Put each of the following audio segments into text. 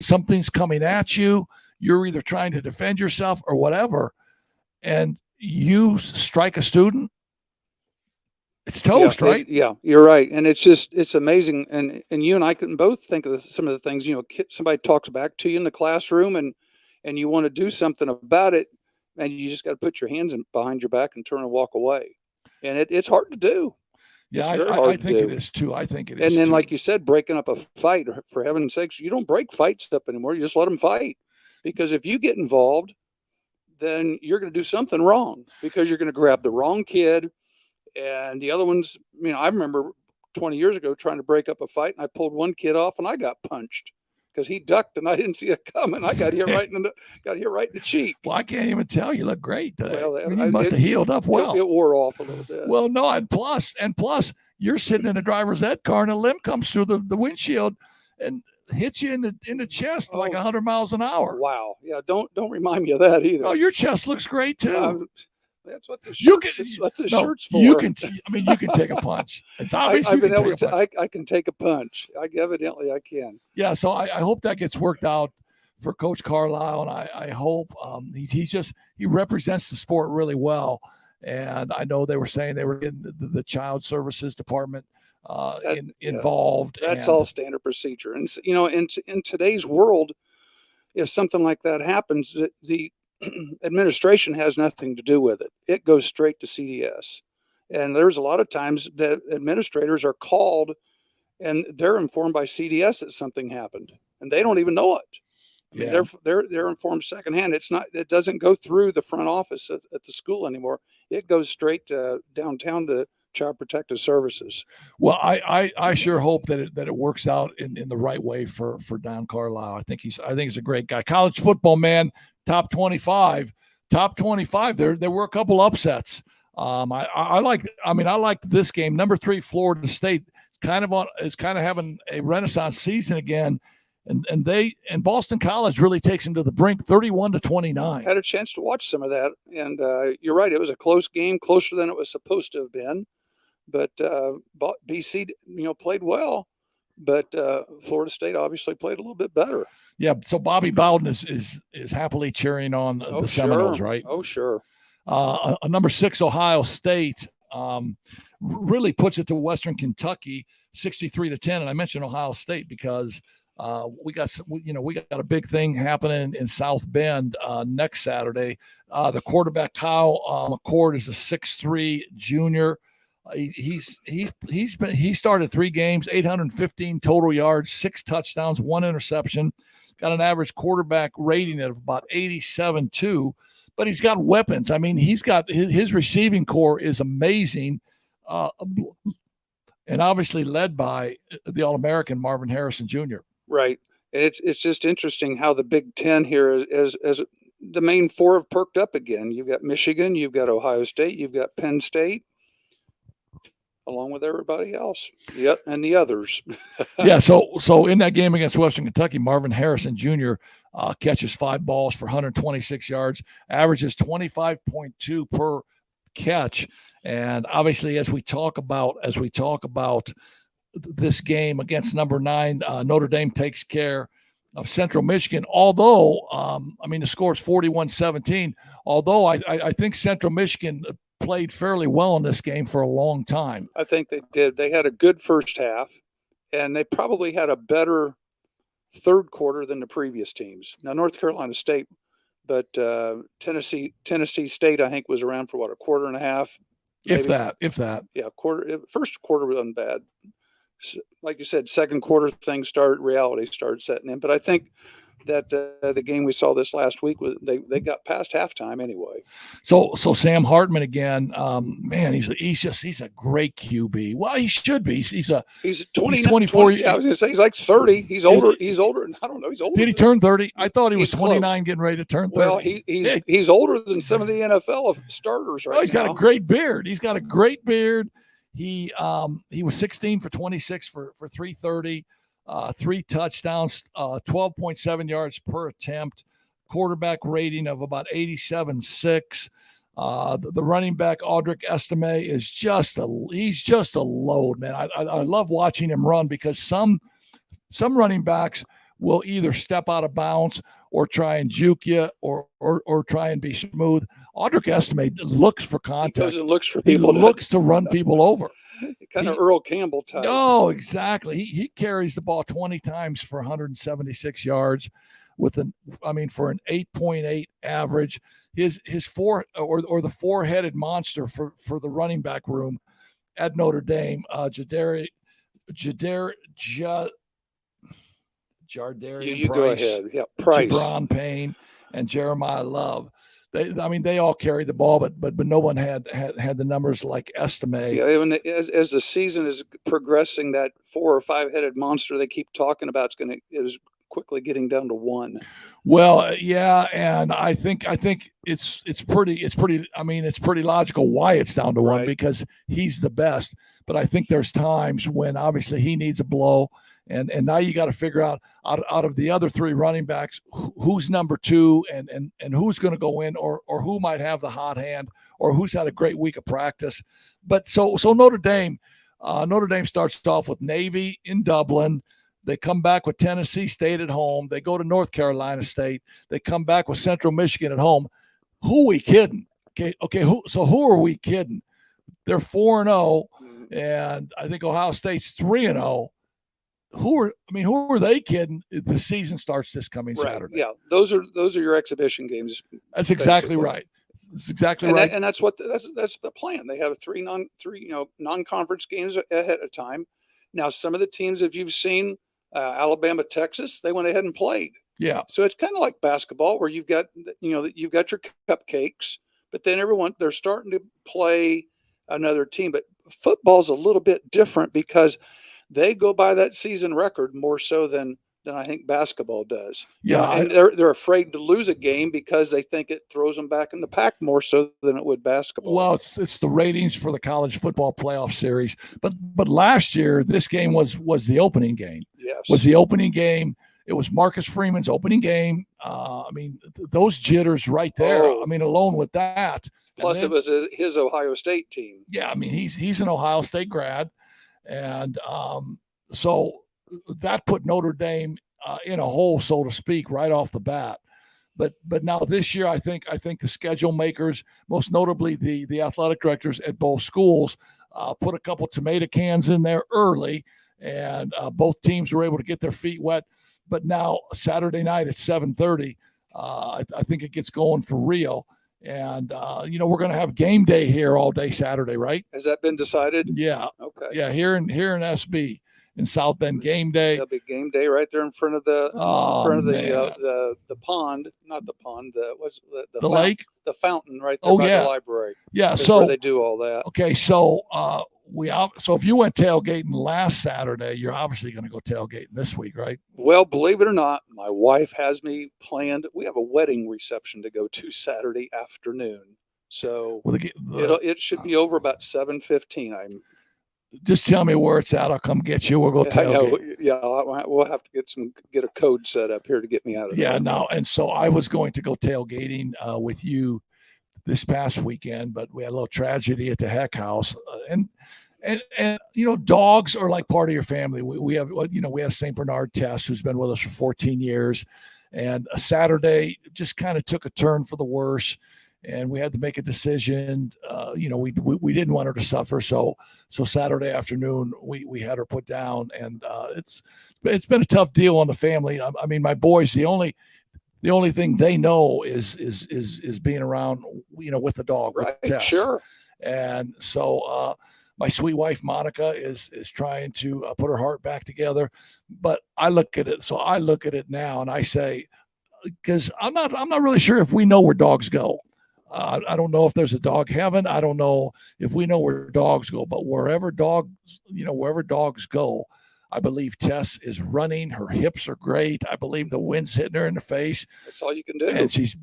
something's coming at you. You're either trying to defend yourself or whatever, and you strike a student, it's toast, right? Yeah, you're right, and it's amazing. And you and I can both think of some of the things. Somebody talks back to you in the classroom, and you want to do something about it, and you just got to put your hands behind your back and turn and walk away, and it's hard to do. Yeah, I think it is too. I think it is. And then, too. like you said, breaking up a fight, for heaven's sakes, you don't break fights up anymore. You just let them fight, because if you get involved, then you're going to do something wrong, because you're going to grab the wrong kid. And the other ones, I remember 20 years ago trying to break up a fight, and I pulled one kid off, and I got punched because he ducked, and I didn't see it coming. I got hit right in the cheek. Well, I can't even tell. You look great today. Well, you must have healed up well. It wore off a little bit. Well, no, and plus, you're sitting in a driver's ed car, and a limb comes through the windshield and hits you in the chest like 100 miles an hour. Wow. Yeah, don't remind me of that either. Oh, your chest looks great too. That's what the shirt's for. You can take a punch. It's obvious I can take a punch. Evidently I can. Yeah, so I hope that gets worked out for Coach Carlisle, and I hope he represents the sport really well. And I know they were saying they were getting the child services department involved. That's all standard procedure. And in today's world, if something like that happens, the administration has nothing to do with it. It goes straight to CDS. And there's a lot of times that administrators are called and they're informed by CDS that something happened, and they don't even know it. I mean, they're informed secondhand. It doesn't go through the front office at the school anymore. It goes straight downtown to Child Protective Services. Well, I sure hope that it works out in the right way for Don Carlisle. I think he's a great guy. College football, man. Top 25. There were a couple upsets. I liked this game. Number 3, Florida State is kind of having a renaissance season again, and Boston College really takes him to the brink, 31-29. Had a chance to watch some of that, and you're right. It was a close game, closer than it was supposed to have been. But BC, played well. But Florida State obviously played a little bit better. Yeah, so Bobby Bowden is happily cheering on the Seminoles, right? Oh, sure. A number 6 Ohio State really puts it to Western Kentucky, 63-10. And I mentioned Ohio State because we got a big thing happening in South Bend next Saturday. The quarterback Kyle McCord is a 6'3" junior. He started 3 games, 815 total yards, 6 touchdowns, 1 interception. Got an average quarterback rating of about 87.2, but he's got weapons. I mean, he's got his receiving core is amazing, and obviously led by the All-American Marvin Harrison Jr. Right, and it's just interesting how the Big Ten here is the main 4 have perked up again. You've got Michigan, you've got Ohio State, you've got Penn State, along with everybody else. Yep, and the others. Yeah, so in that game against Western Kentucky, Marvin Harrison Jr. Catches 5 balls for 126 yards, averages 25.2 per catch. And obviously, as we talk about this game against number 9, Notre Dame takes care of Central Michigan. Although, the score is 41-17. Although I think Central Michigan played fairly well in this game for a long time. I think they did. They had a good first half, and they probably had a better third quarter than the previous teams. Now, North Carolina State, but Tennessee State, I think, was around for a quarter and a half. Maybe. If that. Yeah, first quarter wasn't bad. Like you said, second quarter reality started setting in. But I think that the game we saw this last week, they got past halftime anyway. So Sam Hartman again, man, he's a great QB. Well, he should be. He's 24. 20, I was going to say he's like 30. He's older. He's older. I don't know. He's older. Did he turn 30? I thought he was 29, close. Getting ready to turn 30. Well, he's older than some of the NFL starters right now. He's got a great beard. He was 16 for 26 for 330. 3 touchdowns, 12.7 yards per attempt, quarterback rating of about 87.6. The running back, Audric Estime, is just a load, man. I love watching him run because some running backs will either step out of bounds or try and juke you or try and be smooth. Audric Estime looks for contact. He goes and looks for He people. looks to run people over. Kind of Earl Campbell type. No, exactly. He carries the ball 20 times for 176 yards for an 8.8 average. His the four-headed monster for the running back room at Notre Dame, Jardarian You Price, go ahead. Yeah, Price, Jabron Payne, and Jeremiah Love. They all carried the ball, but no one had the numbers like Estime. Yeah, even as the season is progressing, that 4 or 5 headed monster they keep talking about is quickly getting down to 1. Well, yeah, and I think it's pretty logical why it's down to 1 because he's the best. But I think there's times when obviously he needs a blow. And now you got to figure out of the other 3 running backs, who's number 2 and who's going to go in or who might have the hot hand or who's had a great week of practice. But so Notre Dame starts off with Navy in Dublin. They come back with Tennessee State at home. They go to North Carolina State. They come back with Central Michigan at home. Who are we kidding? Okay. Who are we kidding? They're 4-0, and I think Ohio State's 3-0. Who are they kidding? The season starts this coming Saturday. Yeah, those are your exhibition games. That's exactly right. That's exactly right. And that's the plan. They have three non-conference games ahead of time. Now, some of the teams, if you've seen Alabama, Texas, they went ahead and played. Yeah. So it's kind of like basketball where you've got your cupcakes, but then they're starting to play another team. But football's a little bit different because they go by that season record more so than I think basketball does. Yeah, and they're afraid to lose a game because they think it throws them back in the pack more so than it would basketball. Well, it's the ratings for the college football playoff series, but last year this game was the opening game. Yes, was the opening game. It was Marcus Freeman's opening game. Those jitters right there. Alone with that. Plus, it was his Ohio State team. Yeah, he's an Ohio State grad. And so that put Notre Dame in a hole, so to speak, right off the bat. But now this year, I think the schedule makers, most notably the athletic directors at both schools, put a couple tomato cans in there early, and both teams were able to get their feet wet. But now Saturday night at 7:30, I think it gets going for real. And, we're going to have game day here all day Saturday, right? Has that been decided? Yeah. Okay. Yeah. Here in SB in South Bend, game day. There'll be game day right there in front of the pond, not the pond, the lake, the fountain right there by the library. Yeah. That's so where they do all that. Okay. So, so if you went tailgating last Saturday, you're obviously going to go tailgating this week, right? Well, believe it or not, my wife has me planned. We have a wedding reception to go to Saturday afternoon, so it should be over about 7:15. Just tell me where it's at. I'll come get you. We'll go tailgate. Yeah, we'll have to get a code set up here to get me out of there. Yeah, no. And so I was going to go tailgating with you this past weekend, but we had a little tragedy at the Heck House, and dogs are like part of your family. We have St. Bernard Tess, who's been with us for 14 years, and a Saturday just kind of took a turn for the worse, and we had to make a decision. We didn't want her to suffer, so Saturday afternoon we had her put down, and it's been a tough deal on the family. My boys, the only thing they know is being around, with the dog, right? With Tess. Sure. And so my sweet wife Monica is trying to put her heart back together. But I look at it now, and I say, because I'm not really sure if we know where dogs go. I don't know if there's a dog heaven. I don't know if we know where dogs go. But wherever dogs go, I believe Tess is running. Her hips are great. I believe the wind's hitting her in the face. That's all you can do. And she's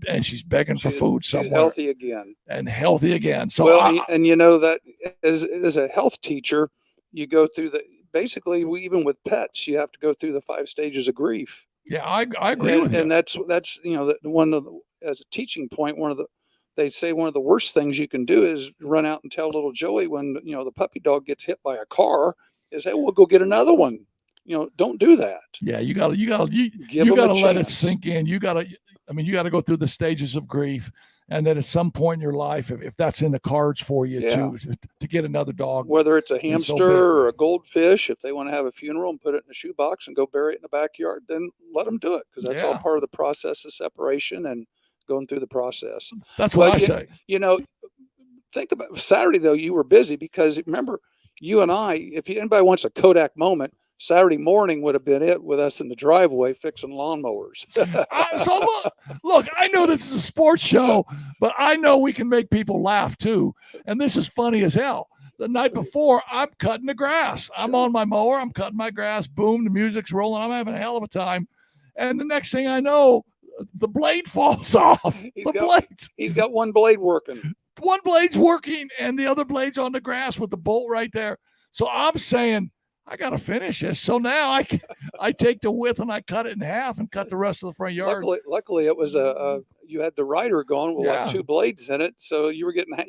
begging for food somewhere. She's healthy again. So that as a health teacher, you go through even with pets, you have to go through the 5 stages of grief. Yeah, I agree with you. And that's as a teaching point, they say one of the worst things you can do is run out and tell little Joey when the puppy dog gets hit by a car is, hey, we'll go get another one. don't do that. Yeah, you gotta Give them gotta a let it chance. sink in. You gotta go through the stages of grief, and then at some point in your life, if that's in the cards for you Yeah. to get another dog, Whether it's a then so hamster be it. or a goldfish, if they want to have a funeral and put it in a shoebox and go bury it in the backyard, then let them do it, because that's all Yeah. part of the process of separation and going through the process. That's what I But say. think about Saturday, though. You were busy, because remember, you and I, if anybody wants a Kodak moment, Saturday morning would have been it with us in the driveway fixing lawnmowers. So look, I know this is a sports show, but I know we can make people laugh too. And this is funny as hell. The night before, I'm cutting the grass. I'm Sure. on my mower. I'm cutting my grass. Boom, the music's rolling. I'm having a hell of a time. And the next thing I know, the blade falls off. He's got one blade working. One blade's working, and the other blade's on the grass with the bolt right there. So I'm saying, I got to finish this. So now I take the width and I cut it in half and cut the rest of the front yard. Luckily, it was you had the rider going with like 2 blades in it, so you were getting a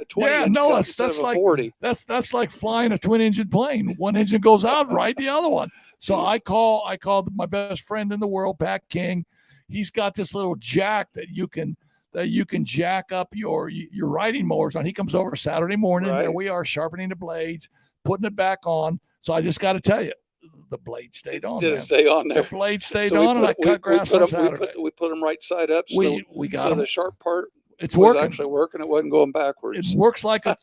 20 inch cut instead of a 40. That's like flying a twin engine plane. One engine goes out, right the other one. So I called my best friend in the world, Pat King. He's got this little jack that you can jack up your riding mowers on. He comes over Saturday morning. Right. There we are, sharpening the blades, putting it back on. So I just got to tell you, the blade stayed on. Did it stay on there? The blade stayed on, and I cut grass on Saturday. We put them right side up. So we got them. The sharp part was working. Actually working. It wasn't going backwards. It works like a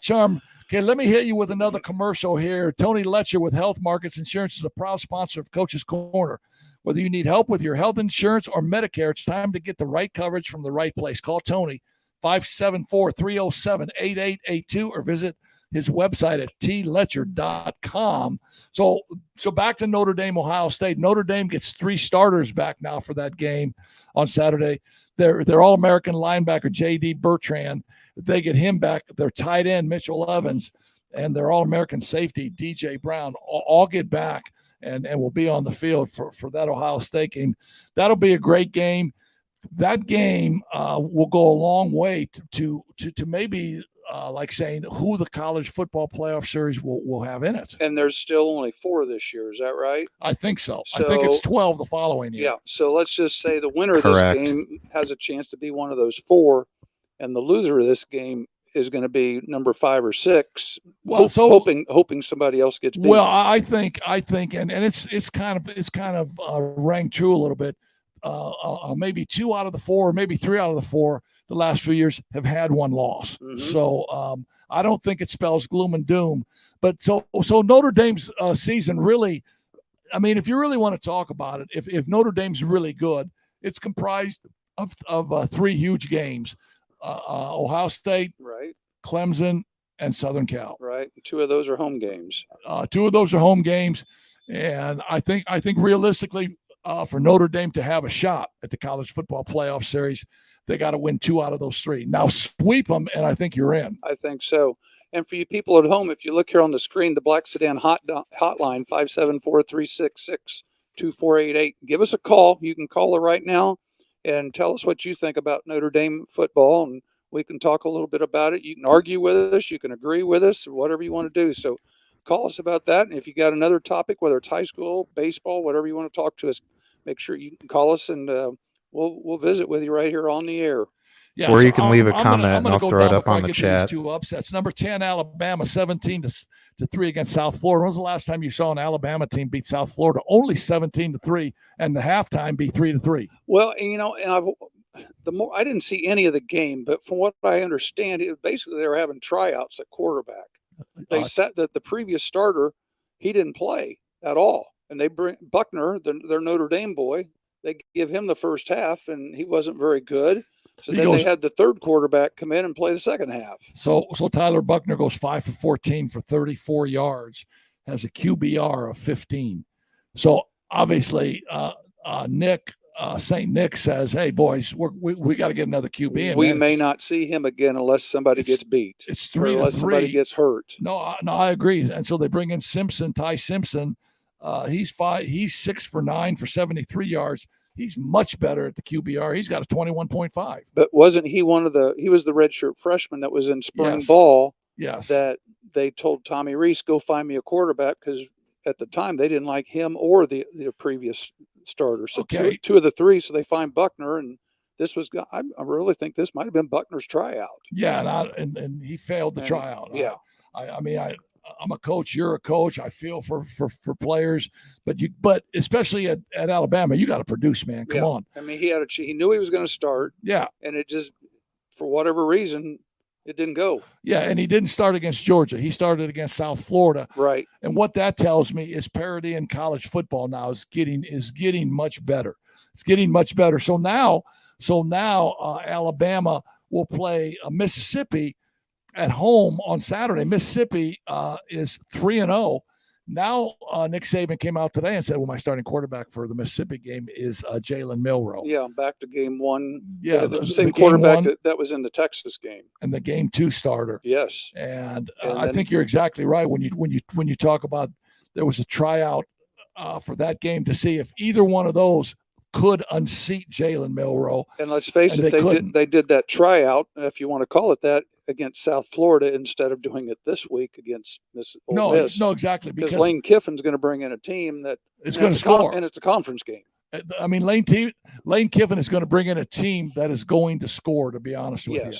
charm. Okay, let me hit you with another commercial here. Tony Letcher with Health Markets Insurance is a proud sponsor of Coach's Corner. Whether you need help with your health insurance or Medicare, it's time to get the right coverage from the right place. Call Tony, 574-307-8882, or visit his website at tletcher.com. So back to Notre Dame, Ohio State. Notre Dame gets 3 starters back now for that game on Saturday. Their All-American linebacker, J.D. Bertrand. If they get him back, their tight end, Mitchell Evans, and their All-American safety, DJ Brown, all get back and will be on the field for that Ohio State game. That'll be a great game. That game will go a long way to maybe like saying who the college football playoff series will have in it. And there's still only 4 this year. Is that right? I think so. I think it's 12 the following year. Yeah. So let's just say the winner of this game has a chance to be one of those 4, and the loser of this game is going to be number 5 or 6. Well, hoping somebody else gets beat. Well, I think, and it's kind of rang true a little bit. Maybe 2 out of the 4, maybe 3 out of the 4, the last few years have had 1 loss. Mm-hmm. So I don't think it spells gloom and doom. But so Notre Dame's season really, I mean, if you really want to talk about it, if Notre Dame's really good, it's comprised of 3 huge games. Ohio State, right, Clemson, and Southern Cal. Right. 2 of those are home games. 2 of those are home games. And I think realistically, for Notre Dame to have a shot at the college football playoff series, they got to win 2 out of those 3. Now sweep them, and I think you're in. I think so. And for you people at home, if you look here on the screen, the Black Sedan hotline, 574-366-2488. Give us a call. You can call her right now and tell us what you think about Notre Dame football, and we can talk a little bit about it. You can argue with us. You can agree with us, whatever you want to do. So call us about that. And if you got another topic, whether it's high school, baseball, whatever you want to talk to us, make sure you can call us, and we'll visit with you right here on the air. Yeah, or you can leave a comment and I'll throw it up on the chat. 2 upsets. Number 10, Alabama, 17-3 against South Florida. When was the last time you saw an Alabama team beat South Florida? Only 17-3, and the halftime be 3-3. Well, and I didn't see any of the game, but from what I understand, basically they were having tryouts at quarterback. They said that the previous starter, he didn't play at all, and they bring Buckner, their Notre Dame boy. They give him the first half, and he wasn't very good. So then they had the third quarterback come in and play the second half. So Tyler Buckner goes 5 for 14 for 34 yards, has a QBR of 15. So obviously, St. Nick says, "Hey boys, we got to get another QB in." We may not see him again unless somebody gets beat. It's 3 unless somebody gets hurt. No, I agree. And so they bring in Ty Simpson. He's 6 for 9 for 73 yards. He's much better at the QBR. He's got a 21.5. But wasn't he he was the redshirt freshman that was in spring Yes. ball? Yes. That they told Tommy Rees, go find me a quarterback, because at the time they didn't like him or the previous starter. So Okay. two of the three. So they find Buckner, and this was. I really think this might have been Buckner's tryout. Yeah, and he failed the tryout. Yeah. I mean, I'm a coach. You're a coach. I feel for players, but especially at Alabama, you got to produce, man. Come on. I mean, he knew he was going to start. Yeah. And it just, for whatever reason, it didn't go. Yeah, and he didn't start against Georgia. He started against South Florida. Right. And what that tells me is parity in college football now is getting much better. It's getting much better. So now Alabama will play Mississippi at home on Saturday. Mississippi is 3-0. Now Nick Saban came out today and said, well, my starting quarterback for the Mississippi game is Jalen Milroe. Yeah, back to game one. Yeah, the same quarterback that was in the Texas game. And the game 2 starter. Yes. And I think you're exactly right when you talk about there was a tryout for that game to see if either one of those could unseat Jalen Milroe. And let's face it, they did that tryout, if you want to call it that, against South Florida instead of doing it this week against Ole Miss. No, exactly. Because Lane Kiffin's going to bring in a team that is going to score. And it's a conference game. I mean, Lane Kiffin is going to bring in a team that is going to score, to be honest with you.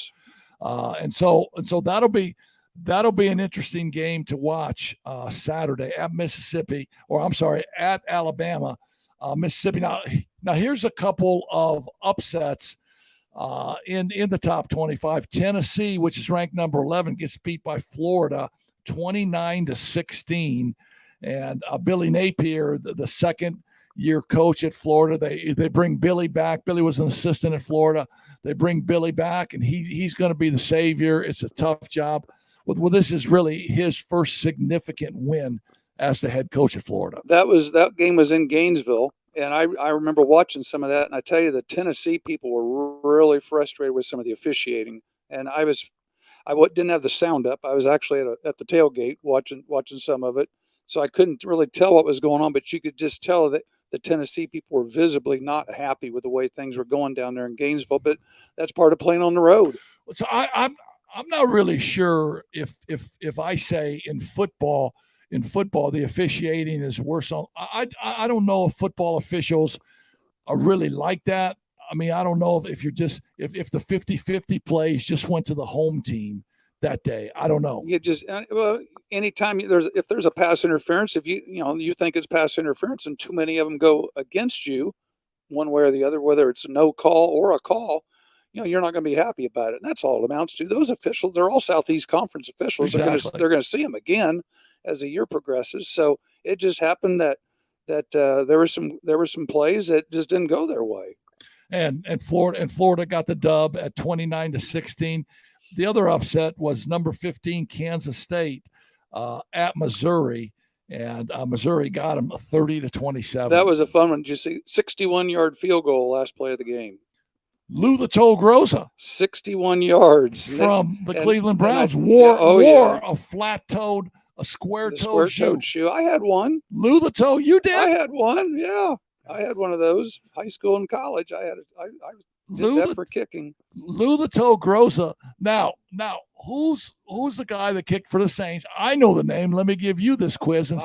And so that'll be an interesting game to watch Saturday at at Alabama, Mississippi. Now here's a couple of upsets in the top 25. Tennessee, which is ranked number 11, gets beat by Florida 29-16. And Billy Napier, the second-year coach at Florida, they bring Billy back. Billy was an assistant at Florida. They bring Billy back, and he's going to be the savior. It's a tough job. Well, this is really his first significant win as the head coach at Florida. That game was in Gainesville. And I remember watching some of that, and I tell you, the Tennessee people were really frustrated with some of the officiating. And I didn't have the sound up. I was actually at the tailgate watching some of it, so I couldn't really tell what was going on. But you could just tell that the Tennessee people were visibly not happy with the way things were going down there in Gainesville. But that's part of playing on the road. So I'm not really sure if I say in football, the officiating is worse. I don't know if football officials are really like that. I mean, I don't know if you're just if the 50-50 plays just went to the home team that day. I don't know. You just anytime if there's a pass interference, if you think it's pass interference and too many of them go against you, one way or the other, whether it's a no call or a call, you're not going to be happy about it. And that's all it amounts to. Those officials, they're all Southeast Conference officials. Exactly. They're going to see them again as the year progresses. So it just happened that there were some plays that just didn't go their way. And Florida got the dub at 29-16. The other upset was number 15 Kansas State at Missouri, and Missouri got them 30-27. That was a fun one. Did you see 61-yard field goal last play of the game? Lou the Toe Groza, 61 yards from the Cleveland Browns, wore a flat-toed. A square-toed shoe. I had one. Lou the Toe, you did? I had one. Yeah, I had one of those. High school and college. I did that for kicking. Lou the Toe Groza. Now, who's the guy that kicked for the Saints? I know the name. Let me give you this quiz and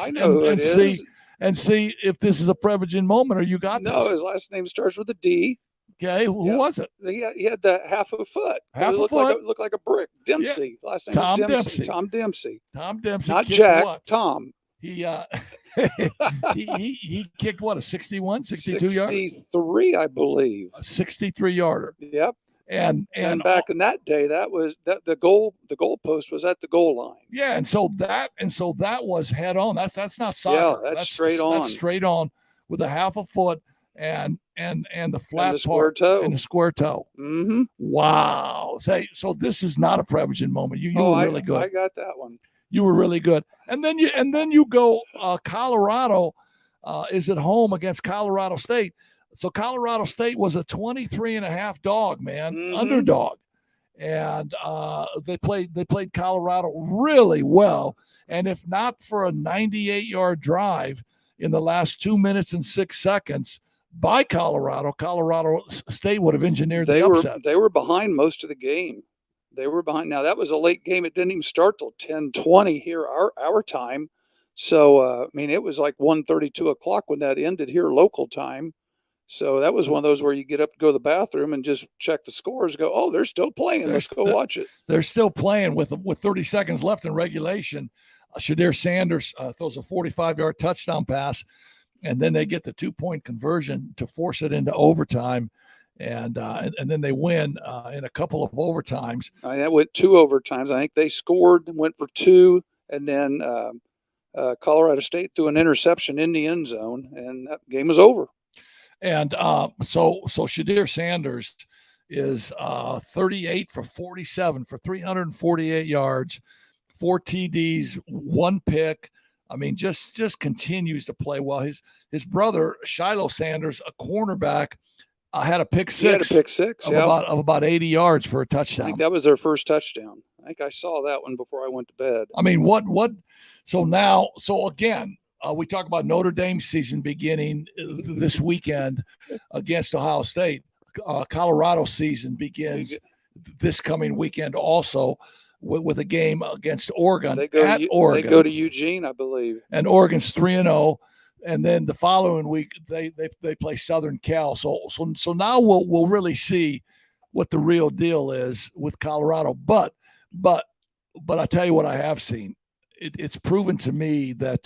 see if this is a Prevagen moment or you got this. No, his last name starts with a D. Okay, who was it? He had that half a foot. Looked like a brick. Dempsey. Yeah. Last name was Dempsey. Tom Dempsey. Tom Dempsey. Not Jack. What? Tom. He he kicked what, a 61, 62 yarder? 63, I believe. A 63-yarder. Yep. And back in that day, that was the goal post was at the goal line. Yeah, and so that was head on. That's not soccer. Yeah, that's straight on. That's straight on with a half a foot and the flat square toe. And the square toe. Mm-hmm. Wow. So this is not a Prevagen moment. You were really good. I got that one. You were really good. And then you go Colorado is at home against Colorado State. So Colorado State was a 23.5 dog, man, underdog. And they played Colorado really well. And if not for a 98-yard drive in the last 2 minutes and 6 seconds by Colorado State would have engineered the upset. They were behind most of the game. They were behind. Now, that was a late game. It didn't even start till 10:20 here, our time. So, I mean, it was like 1:30, 2 o'clock when that ended here local time. So that was one of those where you get up to go to the bathroom and just check the scores, go, oh, they're still playing. Let's go watch it. They're still playing with 30 seconds left in regulation. Shadir Sanders throws a 45-yard touchdown pass, and then they get the 2-point conversion to force it into overtime. And then they win in a couple of overtimes. That went 2 overtimes. I think they scored, went for 2, and then Colorado State threw an interception in the end zone, and that game was over. And so Shadir Sanders is 38 for 47 for 348 yards, 4 TDs, 1 pick. I mean, just continues to play well. His brother Shiloh Sanders, a cornerback, had a pick six. He had a pick six of about 80 yards for a touchdown. I think that was their first touchdown. I think I saw that one before I went to bed. I mean, what? So again, we talk about Notre Dame season beginning this weekend against Ohio State. Colorado season begins this coming weekend also with a game against Oregon. Oregon. They go to Eugene, I believe. And Oregon's 3-0. And then the following week they play Southern Cal. So now we'll really see what the real deal is with Colorado. But I tell you what I have seen. It's proven to me that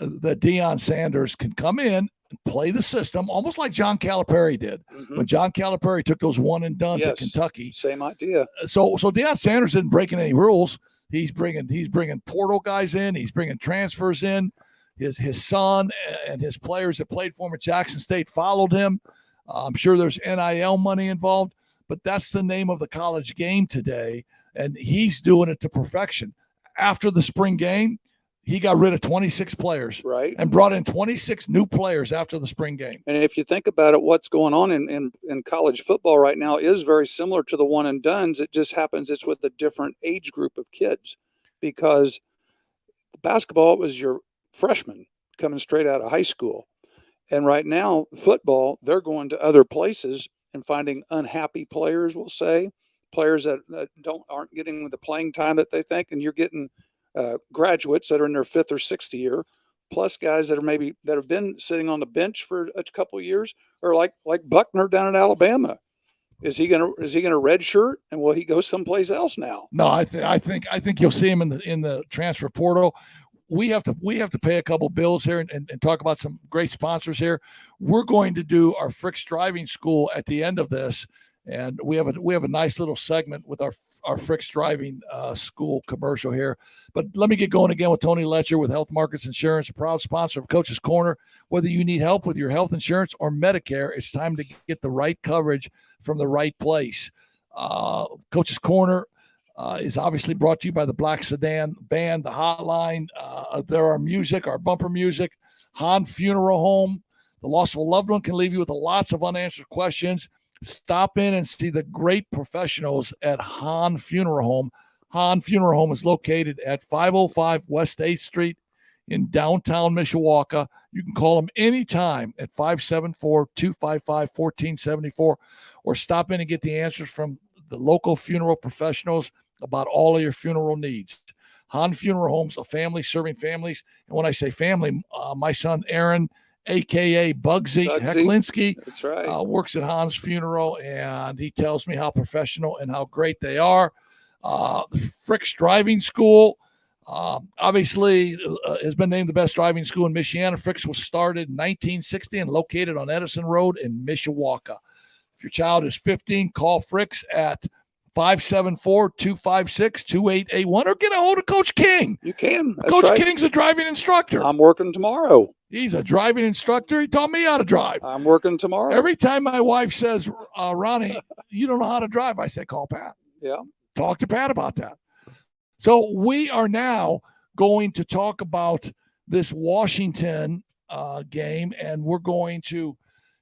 Deion Sanders can come in and play the system almost like John Calipari did. When John Calipari took those one and dones at Kentucky. Same idea. So Deion Sanders isn't breaking any rules. He's bringing portal guys in. He's bringing transfers in. His son and his players that played for him at Jackson State followed him. I'm sure there's NIL money involved, but that's the name of the college game today, and he's doing it to perfection. After the spring game, he got rid of 26 players, right, and brought in 26 new players after the spring game. And if you think about it, what's going on in college football right now is very similar to the one and dones. It just happens it's with a different age group of kids, because basketball was your freshman coming straight out of high school. And right now, football, they're going to other places and finding unhappy players, we'll say, players that aren't getting the playing time that they think, and you're getting graduates that are in their 5th or 6th year, plus guys that have been sitting on the bench for a couple of years, or like Buckner down in Alabama. Is he gonna redshirt, and will he go someplace else now? No, I think you'll see him in the transfer portal. We have to pay a couple bills here and talk about some great sponsors here. We're going to do our Frick's Driving School at the end of this, and we have a nice little segment with our Frick's Driving School commercial here. But let me get going again with Tony Letcher with Health Markets Insurance, a proud sponsor of Coach's Corner. Whether you need help with your health insurance or Medicare, it's time to get the right coverage from the right place. Coach's Corner is obviously brought to you by the Black Sedan Band, the Hotline. There are our bumper music, Hahn Funeral Home. The loss of a loved one can leave you with lots of unanswered questions. Stop in and see the great professionals at Hahn Funeral Home. Hahn Funeral Home is located at 505 West 8th Street in downtown Mishawaka. You can call them anytime at 574-255-1474, or stop in and get the answers from the local funeral professionals about all of your funeral needs. Hahn Funeral Home's a family serving families. And when I say family, my son Aaron, a.k.a. Bugsy Hecklinski, that's right, works at Hahn's Funeral, and he tells me how professional and how great they are. The Frick's Driving School, obviously, has been named the best driving school in Michiana. Frick's was started in 1960 and located on Edison Road in Mishawaka. If your child is 15, call Frick's at 574-256-2881, or get a hold of Coach King. You can. That's Coach right. King's a driving instructor. I'm working tomorrow. He's a driving instructor. He taught me how to drive. I'm working tomorrow. Every time my wife says, Ronnie, you don't know how to drive, I say, call Pat. Yeah. Talk to Pat about that. So we are now going to talk about this Washington game, and we're going to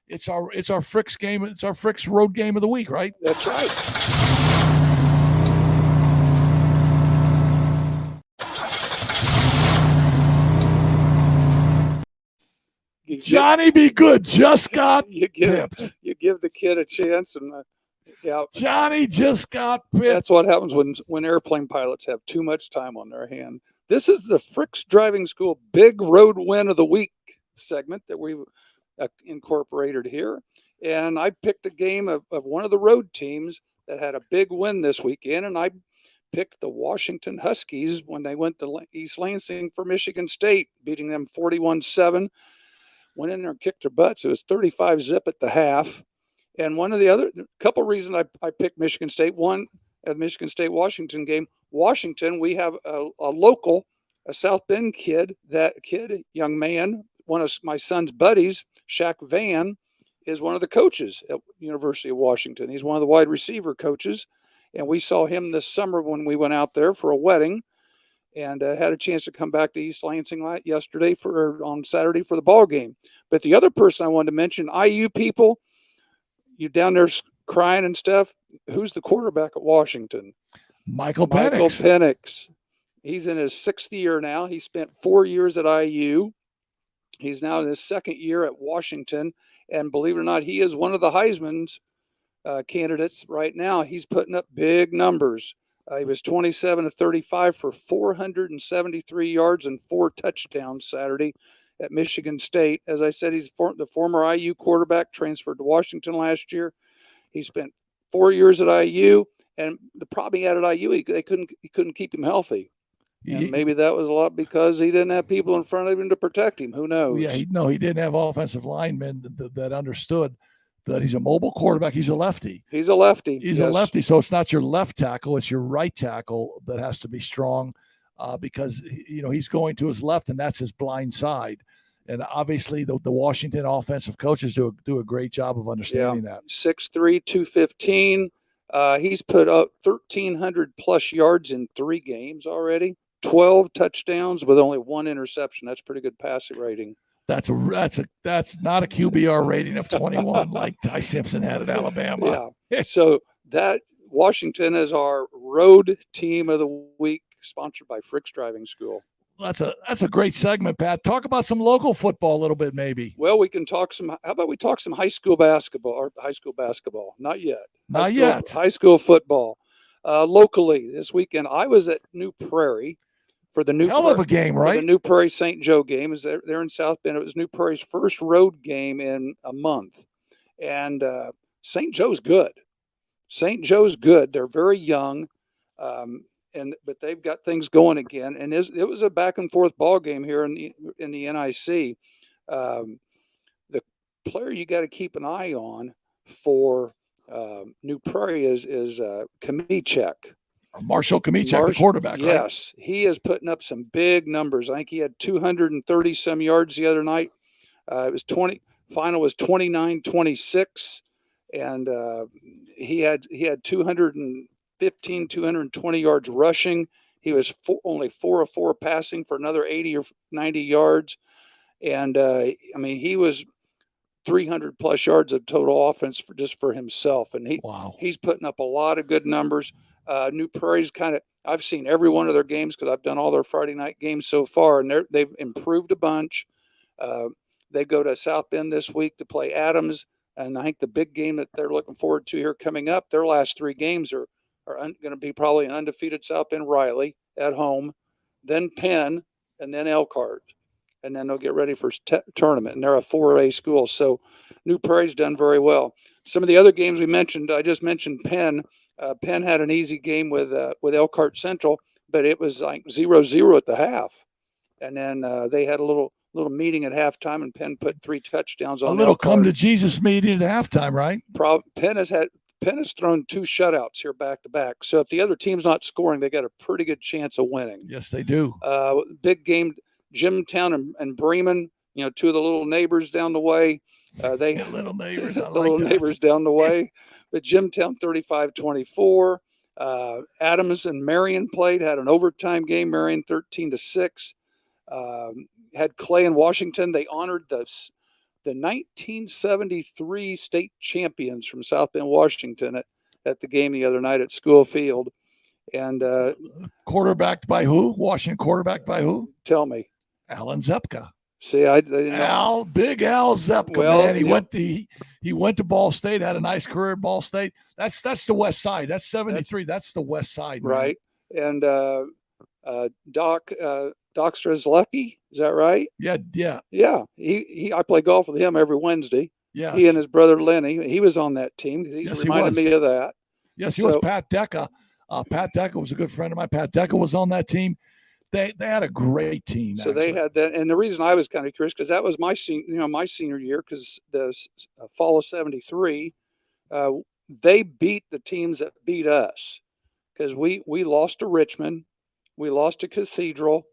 it's our Frick's game. It's our Frick's road game of the week, right? That's right. Johnny Be Good just got pipped. You give the kid a chance, and Johnny just got pipped. That's what happens when airplane pilots have too much time on their hand. This is the Frick's Driving School Big Road Win of the Week segment that we've incorporated here. And I picked a game of one of the road teams that had a big win this weekend, and I picked the Washington Huskies when they went to East Lansing for Michigan State, beating them 41-7. Went in there and kicked their butts. It was 35-zip at the half. And one of the other couple reasons I picked Michigan State, one at the Michigan State-Washington game, Washington, we have a local, a South Bend young man, one of my son's buddies, Shaq Van, is one of the coaches at University of Washington. He's one of the wide receiver coaches. And we saw him this summer when we went out there for a wedding, and had a chance to come back to East Lansing on Saturday for the ball game. But the other person I wanted to mention, IU people, you down there crying and stuff. Who's the quarterback at Washington? Michael Penix. Penix. He's in his 6th year now. He spent 4 years at IU. He's now in his 2nd year at Washington. And believe it or not, he is one of the Heisman's candidates right now. He's putting up big numbers. He was 27-35 for 473 yards and 4 touchdowns Saturday at Michigan State. As I said, he's the former IU quarterback, transferred to Washington last year. He spent 4 years at IU, and the problem he had at IU, he couldn't keep him healthy. And maybe that was a lot because he didn't have people in front of him to protect him. Who knows? Yeah, he didn't have offensive linemen that understood that he's a mobile quarterback. He's a lefty. He's a lefty. He's a lefty. So it's not your left tackle, it's your right tackle that has to be strong, because he's going to his left, and that's his blind side. And obviously the Washington offensive coaches do a great job of understanding that. 6'3", 215. He's put up 1,300 plus yards in 3 games already. 12 touchdowns with only 1 interception. That's pretty good passing rating. That's not a QBR rating of 21 like Ty Simpson had at Alabama. Yeah. So that Washington is our road team of the week, sponsored by Frick's Driving School. That's a great segment, Pat. Talk about some local football a little bit, maybe. Well, we can talk some. How about we talk some high school basketball? Not yet. High school football. Locally this weekend, I was at New Prairie for the hell of a game, right? The New Prairie St. Joe game. Is there in South Bend. It was New Prairie's first road game in a month, and St. Joe's good. They're very young. But they've got things going again, and it was a back and forth ball game here in the NIC. The player you got to keep an eye on for New Prairie is Kamichek. Marshall Kamichek, the quarterback. Yes, right? He is putting up some big numbers. I think he had 230 some yards the other night. It was final was 29-26, and he had 220 yards rushing. He was only 4 of 4 passing for another 80 or 90 yards. And he was 300 plus yards of total offense for himself. And he's putting up a lot of good numbers. New Prairie's I've seen every one of their games because I've done all their Friday night games so far, and they've improved a bunch. They go to South Bend this week to play Adams. And I think the big game that they're looking forward to here coming up, their last 3 games are going to be probably an undefeated South Bend Riley at home, then Penn, and then Elkhart. And then they'll get ready for tournament. And they're a 4A school. So New Prairie's done very well. Some of the other games we mentioned, I just mentioned Penn. Penn had an easy game with Elkhart Central, but it was like 0-0 at the half. And then they had a little meeting at halftime, and Penn put 3 touchdowns on a little Elkhart. come to Jesus meeting at halftime, right? Penn has thrown 2 shutouts here back to back. So if the other team's not scoring, they got a pretty good chance of winning. Yes, they do. Big game, Jimtown and Bremen, 2 of the little neighbors down the way. Little neighbors, neighbors down the way. But Jimtown 35-24. Adams and Marion had an overtime game. Marion 13-6. Had Clay and Washington. They honored the 1973 state champions from South Bend, Washington at the game the other night at School Field. And quarterbacked by who? Washington quarterbacked by who? Tell me. Alan Zepka. See, I didn't know. Big Al Zepka, man. He went to Ball State, had a nice career at Ball State. That's the west side. That's 73. That's the west side, man. Right. And Doc Strzelecki, is that right? Yeah. Yeah. I play golf with him every Wednesday. Yes. He and his brother Lenny. He was on that team. He's reminded me of that. Yes, he was. Pat Deca. Pat Deca was a good friend of mine. Pat Deca was on that team. They had a great team. So they had that, and the reason I was kind of curious because that was my senior year, because the fall of '73, they beat the teams that beat us, because we lost to Richmond, we lost to Cathedral,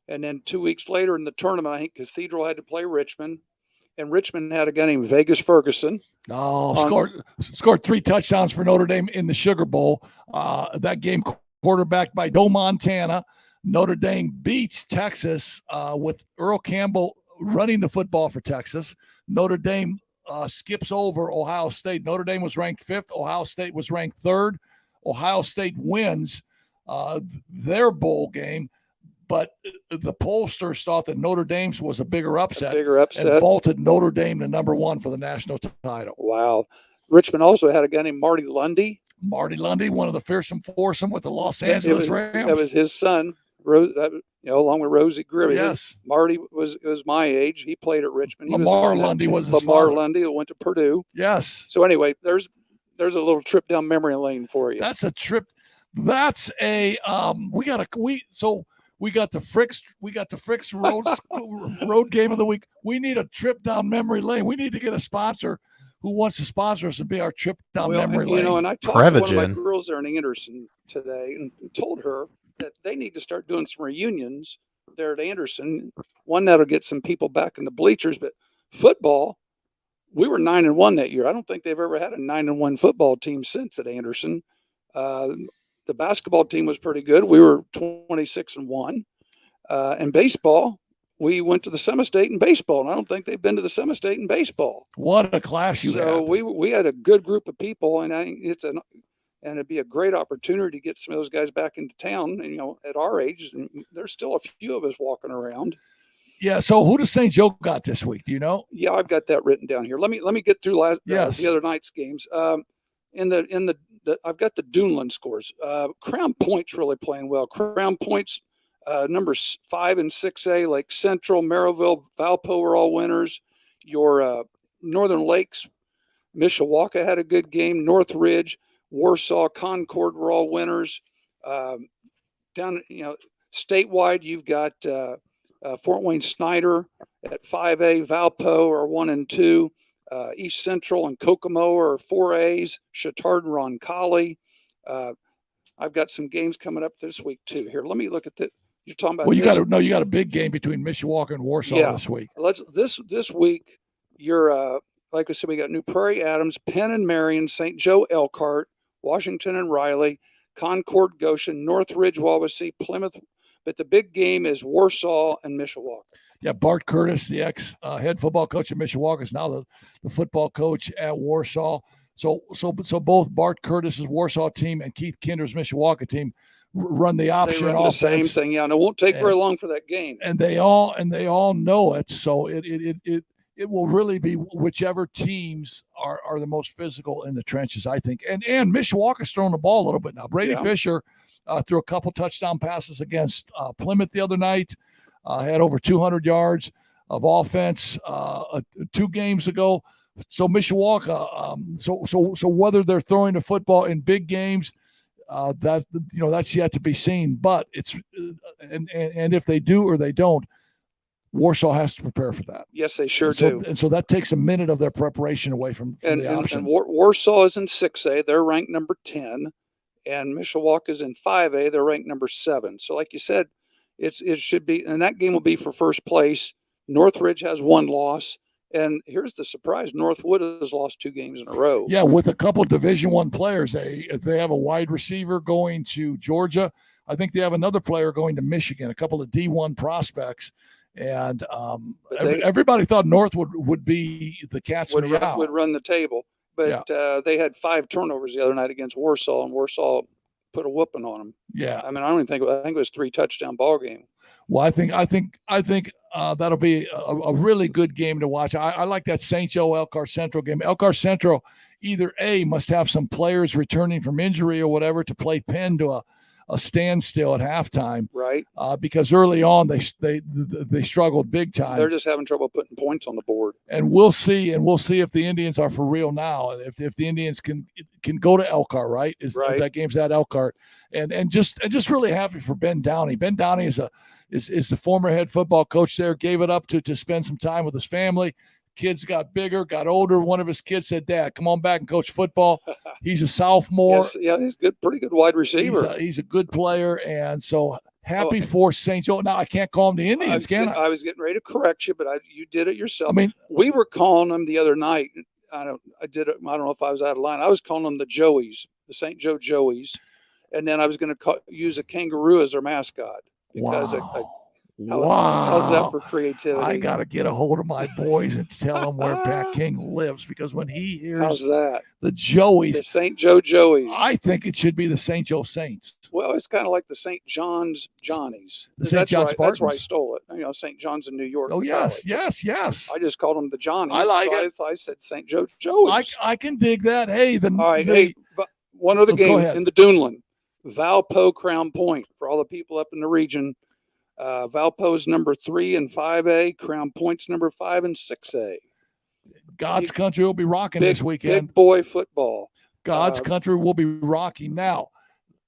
and then 2 weeks later in the tournament, I think Cathedral had to play Richmond, and Richmond had a guy named Vegas Ferguson. Scored 3 touchdowns for Notre Dame in the Sugar Bowl. That game quarterbacked by Joe Montana. Notre Dame beats Texas with Earl Campbell running the football for Texas. Notre Dame skips over Ohio State. Notre Dame was ranked 5th. Ohio State was ranked 3rd. Ohio State wins their bowl game, but the pollsters thought that Notre Dame's was a bigger upset. And vaulted Notre Dame to number 1 for the national title. Wow. Richmond also had a guy named Marty Lundy. Marty Lundy, one of the fearsome foursome with the Los Angeles Rams. That was his son. Along with Rosie Gribby. Yes. Marty was my age. He played at Richmond. Lamar Lundy was his Lamar father. Lundy, who went to Purdue. Yes. So anyway, there's a little trip down memory lane for you. That's a trip. That's a we got the Fricks road game of the week. We need a trip down memory lane. We need to get a sponsor who wants to sponsor us and be our trip down memory lane. And I talked to one of my girls there in Anderson today and told her that they need to start doing some reunions there at Anderson. One that'll get some people back in the bleachers, but football, we were 9-1 that year. I don't think they've ever had a 9-1 football team since at Anderson. The basketball team was pretty good. We were 26-1. And baseball, we went to the Semi-State in baseball, and I don't think they've been to the Semi-State in baseball. What a class you had. So we had a good group of people, and it'd be a great opportunity to get some of those guys back into town. And, at our age, and there's still a few of us walking around. Yeah. So who does St. Joe got this week? Do you know? Yeah, I've got that written down here. Let me get through the other night's games. I've got the Duneland scores. Crown Point's really playing well. Crown Point's numbers 5 and 6A, like Central, Merrillville, Valpo are all winners. Your Northern Lakes, Mishawaka had a good game. Northridge, Warsaw, Concord were all winners. Down, statewide, you've got Fort Wayne Snyder at 5A, Valpo are 1 and 2. East Central and Kokomo are 4As. Chatard and Roncalli. I've got some games coming up this week too. Here, let me look at that. You're talking about. Well, you got a big game between Mishawaka and Warsaw this week. This week. You're like I said, we got New Prairie, Adams, Penn and Marion, St. Joe, Elkhart, Washington and Riley, Concord, Goshen, Northridge, Wawasee, Plymouth. But the big game is Warsaw and Mishawaka. Yeah, Bart Curtis, the ex head football coach at Mishawaka, is now the football coach at Warsaw. So both Bart Curtis's Warsaw team and Keith Kinder's Mishawaka team run the option offense. The same thing, yeah. And it won't take very long for that game. And they all know it. So it will really be whichever teams are the most physical in the trenches, I think. And Mishawaka's throwing the ball a little bit now. Brady Fisher threw a couple touchdown passes against Plymouth the other night. Had over 200 yards of offense 2 games ago. So Mishawaka, so whether they're throwing the football in big games, that's yet to be seen. But it's and if they do or they don't, Warsaw has to prepare for that. Yes, they sure do. And so that takes a minute of their preparation away from the option. And Warsaw is in 6A. They're ranked number 10, and Mishawaka is in 5A. They're ranked number 7. So, like you said. It should be, and that game will be for first place. Northridge has 1 loss, and here's the surprise: Northwood has lost 2 games in a row. Yeah, with a couple Division I players, they have a wide receiver going to Georgia. I think they have another player going to Michigan. A couple of D1 prospects, and everybody thought Northwood would be the cat's meow. Would run the table, but they had 5 turnovers the other night against Warsaw, and Warsaw put a whooping on them. Yeah, I mean, I think it was 3 touchdown ball game. Well, I think that'll be a really good game to watch. I like that St. Joe Elkhart Central game. Elkhart Central either A, must have some players returning from injury or whatever to play Penn to a standstill at halftime, right? Because early on they struggled big time. They're just having trouble putting points on the board. And we'll see if the Indians are for real now. If the Indians can go to Elkhart, right? That game's at Elkhart, and just really happy for Ben Downey. Ben Downey is the former head football coach there. Gave it up to spend some time with his family. Kids got bigger, got older. One of his kids said, "Dad, come on back and coach football." He's a sophomore. Yes, yeah, he's good, pretty good wide receiver. He's a good player, and so happy for St. Joe. Now I can't call them the Indians, can I? I was getting ready to correct you, but you did it yourself. I mean, we were calling them the other night. I don't know if I was out of line. I was calling them the Joeys, the St. Joe Joeys, and then I was going to use a kangaroo as their mascot because how's that for creativity? I got to get a hold of my boys and tell them where Pat King lives, because when he hears the Joeys, the St. Joe Joeys, I think it should be the St. Joe Saints. Well, it's kind of like the St. John's Johnnies. St. John's Spartans. That's where I stole it. St. John's in New York. Oh, yes. I just called them the Johnnies. I like it. I said St. Joe Joeys. I can dig that. Hey, one other game in the Duneland. Valpo Crown Point for all the people up in the region. Valpo's number 3 and 5A. Crown Point's number 5 and 6A. God's country will be rocking this weekend. Big boy football. God's country will be rocking. Now,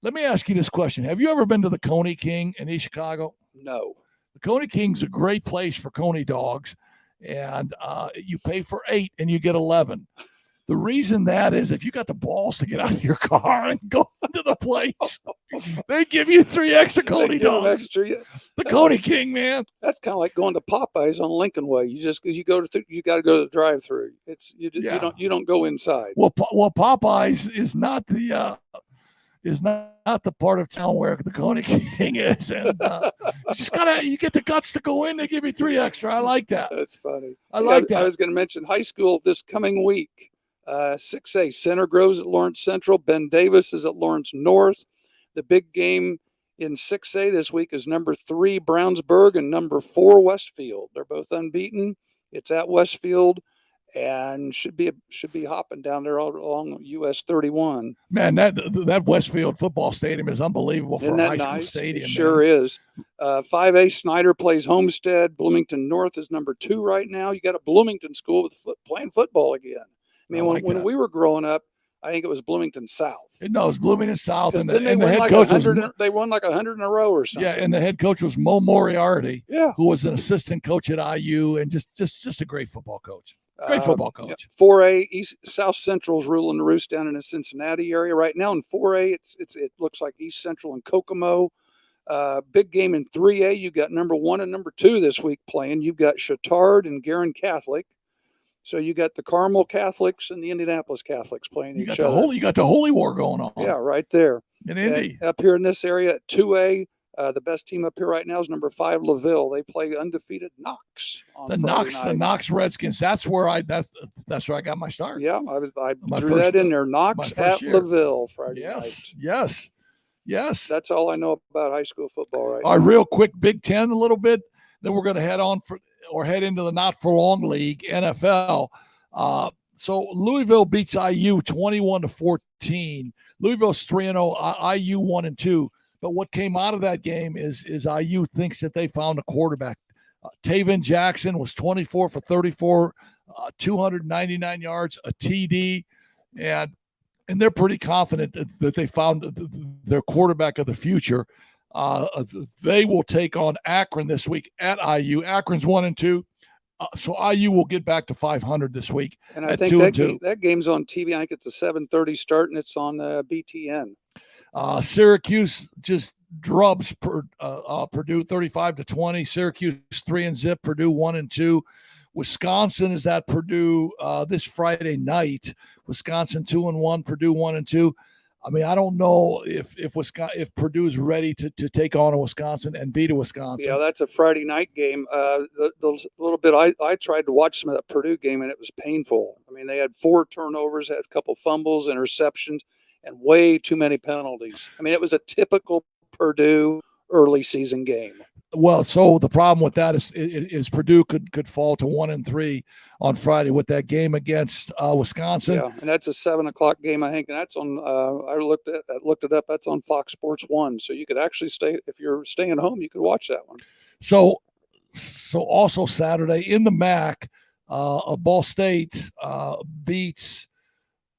let me ask you this question. Have you ever been to the Coney King in East Chicago? No. The Coney King's a great place for Coney dogs, and you pay for 8 and you get 11. The reason that is, if you got the balls to get out of your car and go into the place, they give you 3 extra Coney dogs. The Coney King, man. That's kind of like going to Popeyes on Lincoln Way. You got to go to the drive-through. You don't go inside. Well, Popeyes is not the part of town where the Coney King is, and you get the guts to go in. They give you 3 extra. I like that. That's funny. I like that. I was going to mention high school this coming week. 6A, Center Grove's at Lawrence Central. Ben Davis is at Lawrence North. The big game in 6A this week is number 3 Brownsburg and number 4 Westfield. They're both unbeaten. It's at Westfield and should be hopping down there all along US 31. Man, that Westfield football stadium is unbelievable for a high school stadium. It sure is. 5A, Snyder plays Homestead. Bloomington North is number 2 right now. You got a Bloomington school playing football again. I mean, when we were growing up, I think it was Bloomington South. No, it was Bloomington South, and the head coach they won like 100 in a row or something. Yeah, and the head coach was Mo Moriarty, who was an assistant coach at IU, and just a great football coach. Football coach. 4A, South Central's ruling the roost down in the Cincinnati area right now. In 4A, it looks like East Central and Kokomo. Big game in 3A. You got number 1 and number 2 this week playing. You've got Chittard and Guerin Catholic. So you got the Carmel Catholics and the Indianapolis Catholics playing each other. You got the Holy War going on. Yeah, right there. In Indy. Up here in this area at 2A, the best team up here right now is number 5 LaVille. They play undefeated Knox. The Knox Redskins. That's where I got my start. Yeah, I drew that in there. Knox at LaVille Friday night. Yes. That's all I know about high school football right now. All right, real quick, Big Ten a little bit. Then we're going to head into the Not For Long League, NFL. So Louisville beats IU 21-14. Louisville's 3-0, IU 1-2. But what came out of that game is IU thinks that they found a quarterback. Taven Jackson was 24 for 34, 299 yards, a TD, and they're pretty confident that they found their quarterback of the future. They will take on Akron this week at IU. Akron's 1-2. So IU will get back to 500 this week. And I think that game's on TV. I think it's a 7:30 start, and it's on BTN. Syracuse just drubs Purdue 35-20. Syracuse 3-0. Purdue 1-2. Wisconsin is at Purdue this Friday night. Wisconsin 2-1. Purdue 1-2. I mean, I don't know if Purdue's ready to take on a Wisconsin and beat a Wisconsin. Yeah, that's a Friday night game. The little bit I tried to watch some of that Purdue game, and it was painful. I mean, they had 4 turnovers, had a couple fumbles, interceptions, and way too many penalties. I mean, it was a typical Purdue early season game. Well, so the problem with that is Purdue could fall to 1-3 on Friday with that game against Wisconsin. Yeah, and that's a 7:00 game, I think, and that's on. I looked it up. That's on Fox Sports 1, so you could actually stay if you're staying home. You could watch that one. So also Saturday in the MAC, Ball State beats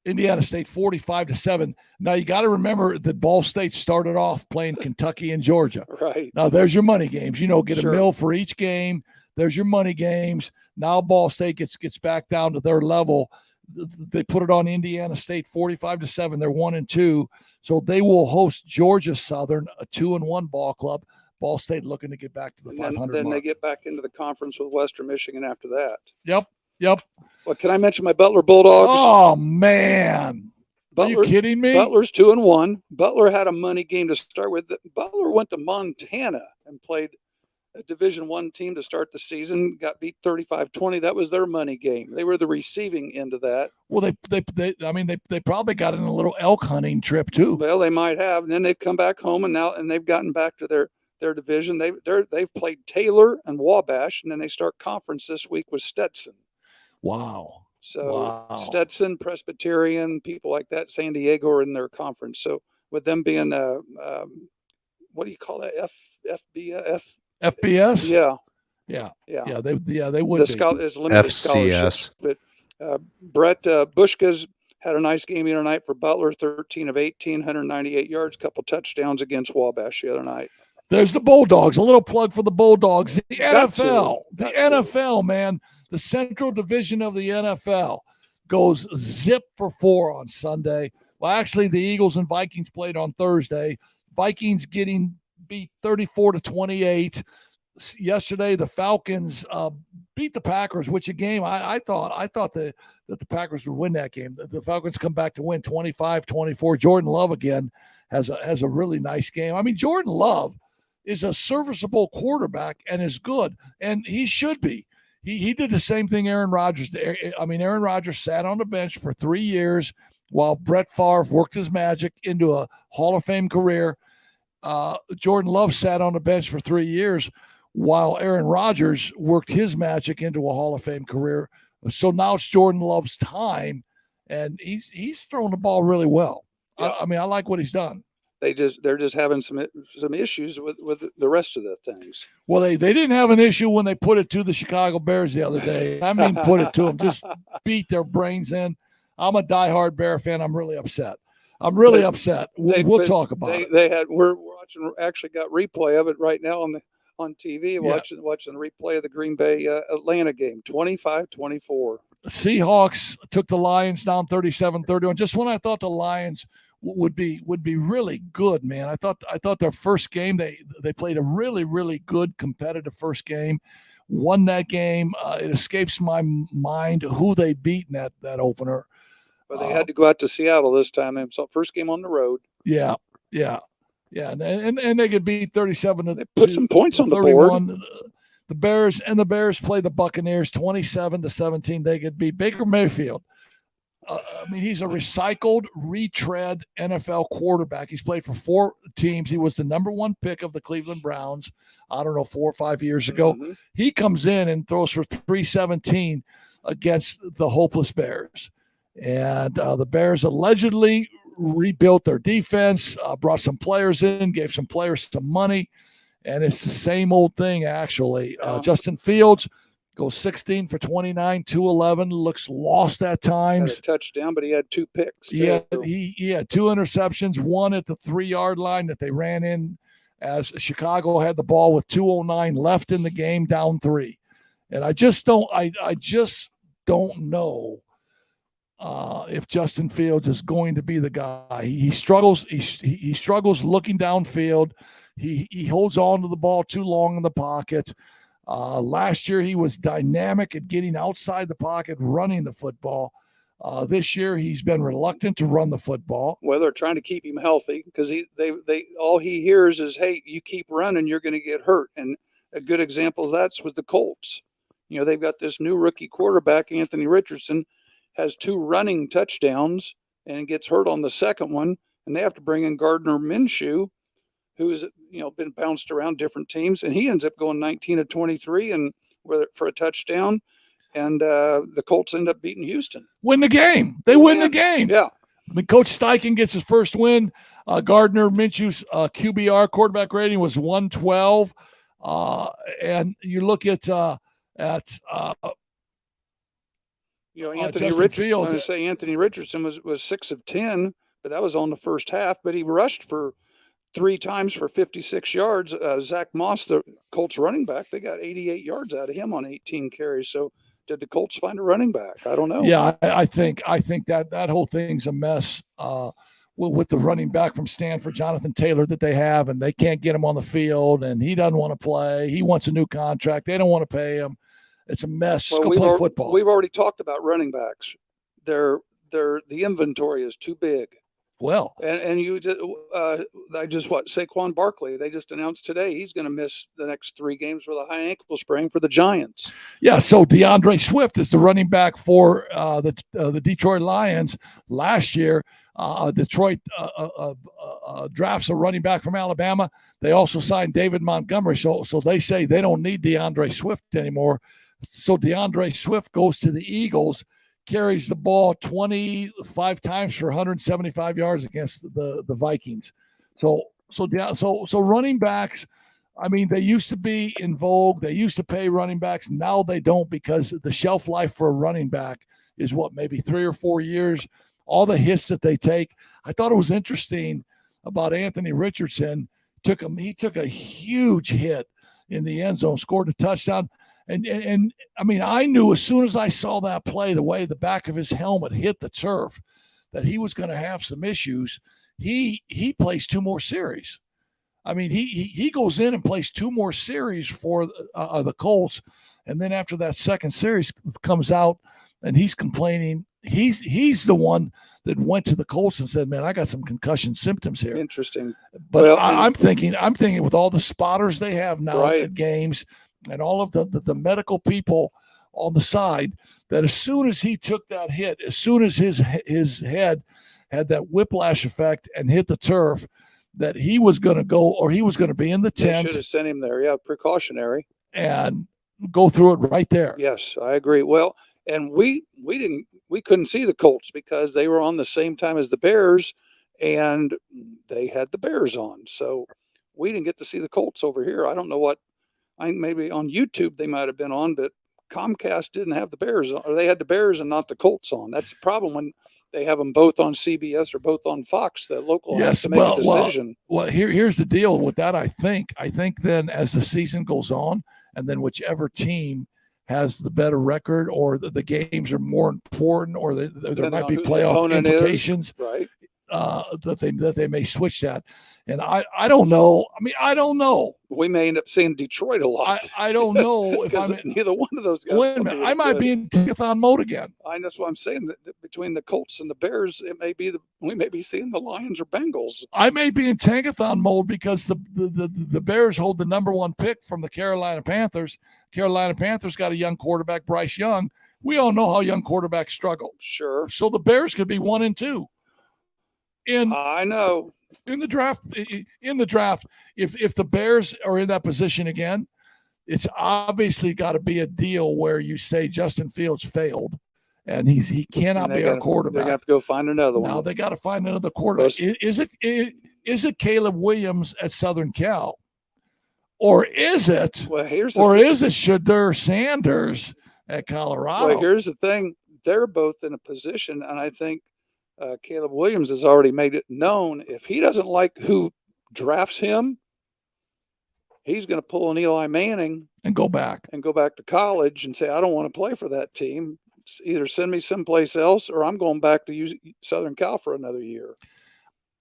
Indiana State 45-7. Now you got to remember that Ball State started off playing Kentucky and Georgia. Right. Now there's your money games. Get Sure. a mill for each game. There's your money games. Now Ball State gets back down to their level. They put it on Indiana State 45-7. They're 1-2. So they will host Georgia Southern, a 2-1 ball club. Ball State looking to get back to the 500 Then mark. they get back into the conference with Western Michigan after that. Yep. Well, can I mention my Butler Bulldogs? Oh, man. Are you kidding me? Butler's 2-1. Butler had a money game to start with. Butler went to Montana and played a Division I team to start the season, got beat 35-20. That was their money game. They were the receiving end of that. Well, they probably got in a little elk hunting trip too. Well, they might have. And then they've come back home and they've gotten back to their division. They've played Taylor and Wabash, and then they start conference this week with Stetson. Wow. So Stetson, Presbyterian, people like that, San Diego are in their conference. So with them being what do you call that? FBS? Yeah. They would be. It's limited FCS. scholarships. But Brett Bushka's had a nice game the other night for Butler, 13 of 18, 198 yards, couple touchdowns against Wabash the other night. There's the Bulldogs. A little plug for the Bulldogs. The NFL. Got to. NFL, man. The Central Division of the NFL goes zip for 4 on Sunday. Well, actually, the Eagles and Vikings played on Thursday. Vikings getting beat 34-28. Yesterday, the Falcons beat the Packers, which a game I thought that the Packers would win that game. The Falcons come back to win 25-24. Jordan Love again has a really nice game. I mean, Jordan Love is a serviceable quarterback and is good, and he should be. He did the same thing Aaron Rodgers did. I mean, Aaron Rodgers sat on the bench for 3 years while Brett Favre worked his magic into a Hall of Fame career. Jordan Love sat on the bench for 3 years while Aaron Rodgers worked his magic into a Hall of Fame career. So now it's Jordan Love's time, and he's throwing the ball really well. Yeah. I mean, I like what he's done. They're just having some issues with the rest of the things. Well, they didn't have an issue when they put it to the Chicago Bears the other day. I mean, put it to them, just beat their brains in. I'm a diehard Bear fan. I'm really upset. Upset. We'll talk about it. We're watching. Actually, got replay of it right now on TV. Yeah. Watching the replay of the Green Bay Atlanta game. 25-24. Seahawks took the Lions down 37-31. Just when I thought the Lions would be really good, man. I thought their first game they played a really, really good competitive first game, won that game. It escapes my mind who they beat in that opener. But they had to go out to Seattle this time. So first game on the road. Yeah. And they could beat 37. They put some points on the board. The Bears play the Buccaneers 27-17. They could beat Baker Mayfield. I mean, he's a recycled, retread NFL quarterback. He's played for 4 teams. He was the number 1 pick of the Cleveland Browns, 4 or 5 years ago. Mm-hmm. He comes in and throws for 317 against the hopeless Bears. And the Bears allegedly rebuilt their defense, brought some players in, gave some players some money. And it's the same old thing, actually. Justin Fields goes 16 for 29, 211, looks lost at times. Had a touchdown, but he had 2 picks. Yeah, he had 2 interceptions, one at the 3-yard line that they ran in as Chicago had the ball with 2:09 left in the game, down 3. And I just don't know if Justin Fields is going to be the guy. He struggles. He struggles looking downfield. He holds on to the ball too long in the pocket. Last year, he was dynamic at getting outside the pocket, running the football. This year, he's been reluctant to run the football. Well, they're trying to keep him healthy because they all he hears is, "Hey, you keep running, you're going to get hurt." And a good example of that's with the Colts. You know, they've got this new rookie quarterback, Anthony Richardson, has 2 running touchdowns and gets hurt on the second one, and they have to bring in Gardner Minshew, who's been bounced around different teams, and he ends up going 19 of 23 and for a touchdown, and the Colts end up beating Houston. Win the game. They win the game. Yeah. I mean, Coach Steichen gets his first win. Gardner Minshew's QBR quarterback rating was 112, and you look at Anthony Richardson. I say Anthony Richardson was 6 of 10, but that was on the first half. But he rushed for 3 times for 56 yards. Zach Moss, the Colts running back, they got 88 yards out of him on 18 carries. So did the Colts find a running back? I don't know. Yeah, I think that whole thing's a mess with the running back from Stanford, Jonathan Taylor, that they have, and they can't get him on the field, and he doesn't want to play. He wants a new contract. They don't want to pay him. It's a mess. Well, go play football. We've already talked about running backs. The inventory is too big. Well, and you just Saquon Barkley, they just announced today he's going to miss the next 3 games with a high ankle sprain for the Giants. Yeah, so DeAndre Swift is the running back for the Detroit Lions. Last year, Detroit drafts a running back from Alabama. They also signed David Montgomery, so they say they don't need DeAndre Swift anymore. So DeAndre Swift goes to the Eagles, carries the ball 25 times for 175 yards against the Vikings. So running backs, I mean, they used to be in vogue. They used to pay running backs. Now they don't, because the shelf life for a running back is maybe 3 or 4 years. All the hits that they take. I thought it was interesting about Anthony Richardson. He took a huge hit in the end zone, scored a touchdown. And I mean, I knew as soon as I saw that play, the way the back of his helmet hit the turf, that he was going to have some issues. He plays 2 more series. I mean, he goes in and plays 2 more series for the Colts, and then after that second series comes out, and he's complaining. He's the one that went to the Colts and said, "Man, I got some concussion symptoms here." Interesting. But I'm thinking with all the spotters they have now at games, and all of the medical people on the side, that as soon as he took that hit, as soon as his head had that whiplash effect and hit the turf, that he was going to go, or he was going to be in the tent. They should have sent him there. Yeah, precautionary. And go through it right there. Yes, I agree. Well, and we couldn't see the Colts because they were on the same time as the Bears, and they had the Bears on. So we didn't get to see the Colts over here. I don't know what. I think maybe on YouTube they might have been on, but Comcast didn't have the Bears on, or they had the Bears and not the Colts on. That's the problem when they have them both on CBS or both on Fox. The local has to make a decision. Well, here's the deal with that. I think then as the season goes on, and then whichever team has the better record, or the games are more important, or there might be playoff implications. Right. That they may switch that, and I don't know. I mean, I don't know. We may end up seeing Detroit a lot. I don't know if neither one of those guys. Wait a minute, I might be in tankathon mode again. That's what I'm saying. That between the Colts and the Bears, we may be seeing the Lions or Bengals. I may be in tankathon mode because the Bears hold the number 1 pick from the Carolina Panthers. Carolina Panthers got a young quarterback, Bryce Young. We all know how young quarterbacks struggle. Sure. So the Bears could be 1 and 2. I know. In the draft, if the Bears are in that position again, it's obviously got to be a deal where you say Justin Fields failed, and he cannot be our quarterback. They have to go find another one. Now they got to find another quarterback. Is it Caleb Williams at Southern Cal, or is it? Well, is it Shedeur Sanders at Colorado? Well, here's the thing: they're both in a position, and I think Caleb Williams has already made it known if he doesn't like who drafts him, he's going to pull an Eli Manning and go back to college and say, I don't want to play for that team. Either send me someplace else, or I'm going back to Southern Cal for another year.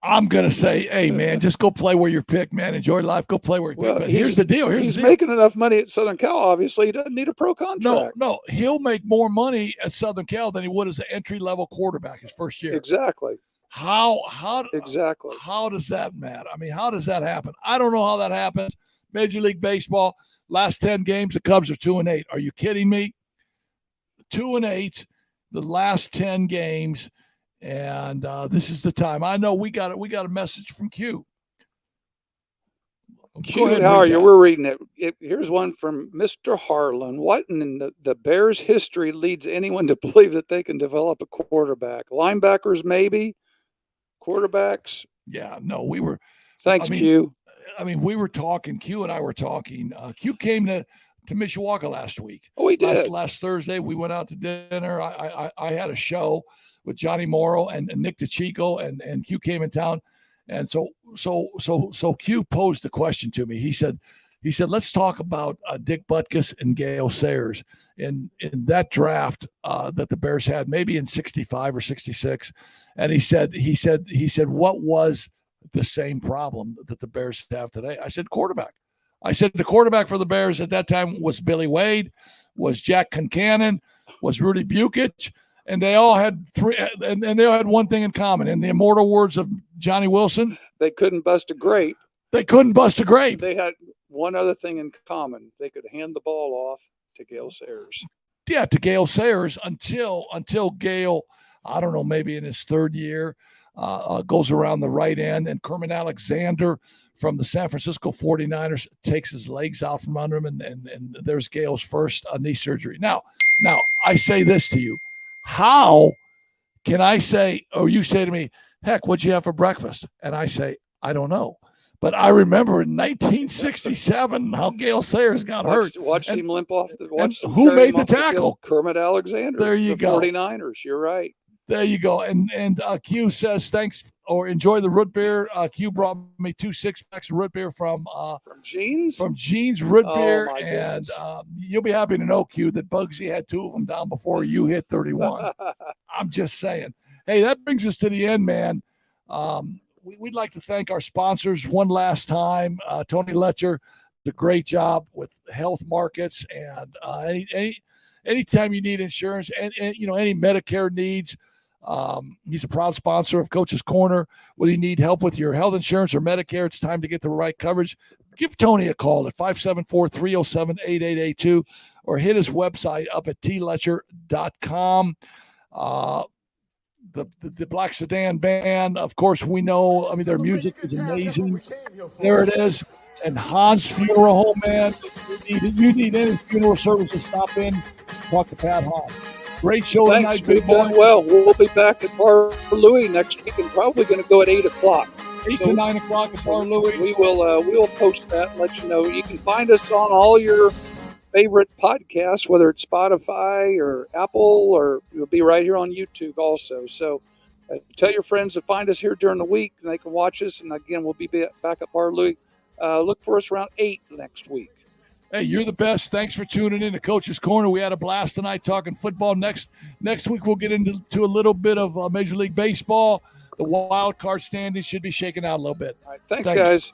I'm going to say, hey, man, just go play where you're picked, man. Enjoy life. Go play where you're picked. But here's the deal. He's making enough money at Southern Cal, obviously. He doesn't need a pro contract. No. He'll make more money at Southern Cal than he would as an entry-level quarterback his first year. Exactly. Exactly. How does that matter? I mean, how does that happen? I don't know how that happens. Major League Baseball, last 10 games, the Cubs are 2-8. Are you kidding me? 2-8, the last 10 games. And this is the time. I know we got a message from Q. Q, how are you? We're reading it. Here's one from Mr. Harlan. What in the Bears' history leads anyone to believe that they can develop a quarterback? Linebackers, maybe. Quarterbacks. Yeah, no, we were. Thanks, Q. I mean, we were talking. Q and I were talking. Q came to Mishawaka last week. Oh, we did. Last Thursday, we went out to dinner. I had a show with Johnny Morrow and Nick DeChico, and Q came in town. And so Q posed a question to me. He said, let's talk about Dick Butkus and Gale Sayers in that draft that the Bears had, maybe in 65 or 66. And he said, what was the same problem that the Bears have today? I said, quarterback. I said the quarterback for the Bears at that time was Billy Wade, was Jack Concannon, was Rudy Bukic. And they all had and they all had one thing in common. In the immortal words of Johnny Wilson, they couldn't bust a grape. They couldn't bust a grape. They had one other thing in common. They could hand the ball off to Gale Sayers. Yeah, to Gale Sayers until Gale, I don't know, maybe in his third year, goes around the right end, and Kermit Alexander from the San Francisco 49ers takes his legs out from under him, and there's Gale's first knee surgery. Now, I say this to you. How can I say, or you say to me, heck, what'd you have for breakfast? And I say, I don't know. But I remember in 1967 how Gale Sayers got hurt. Watched him limp off. Who made the tackle? Kermit Alexander. There you go. 49ers. You're right. There you go. And Q says, thanks or enjoy the root beer. Q brought me 2 6-packs of root beer from Jeans? From Jeans Root Beer. My and you'll be happy to know, Q, that Bugsy had 2 of them down before you hit 31. I'm just saying. Hey, that brings us to the end, man. We'd like to thank our sponsors one last time. Tony Letcher did a great job with health markets, and anytime you need insurance and any Medicare needs, he's a proud sponsor of Coach's Corner. Whether you need help with your health insurance or Medicare, it's time to get the right coverage. Give Tony a call at 574-307-8882 or hit his website up at tletcher.com. The Black Sedan Band, of course, we know. I mean, their music is amazing. There it is. And Hans Funeral Home, man. You need any funeral services, stop in, talk to Pat Hahn. Great show tonight, big boy. Well, we'll be back at Bar Louie next week, and probably going to go at 8 o'clock. 8 to 9 o'clock at Bar Louie. We will post that and let you know. You can find us on all your favorite podcasts, whether it's Spotify or Apple, or you'll be right here on YouTube also. So tell your friends to find us here during the week, and they can watch us. And again, we'll be back at Bar Louie. Look for us around 8 next week. Hey, you're the best. Thanks for tuning in to Coach's Corner. We had a blast tonight talking football. Next week, we'll get into a little bit of Major League Baseball. The wild card standings should be shaken out a little bit. All right, thanks. Guys.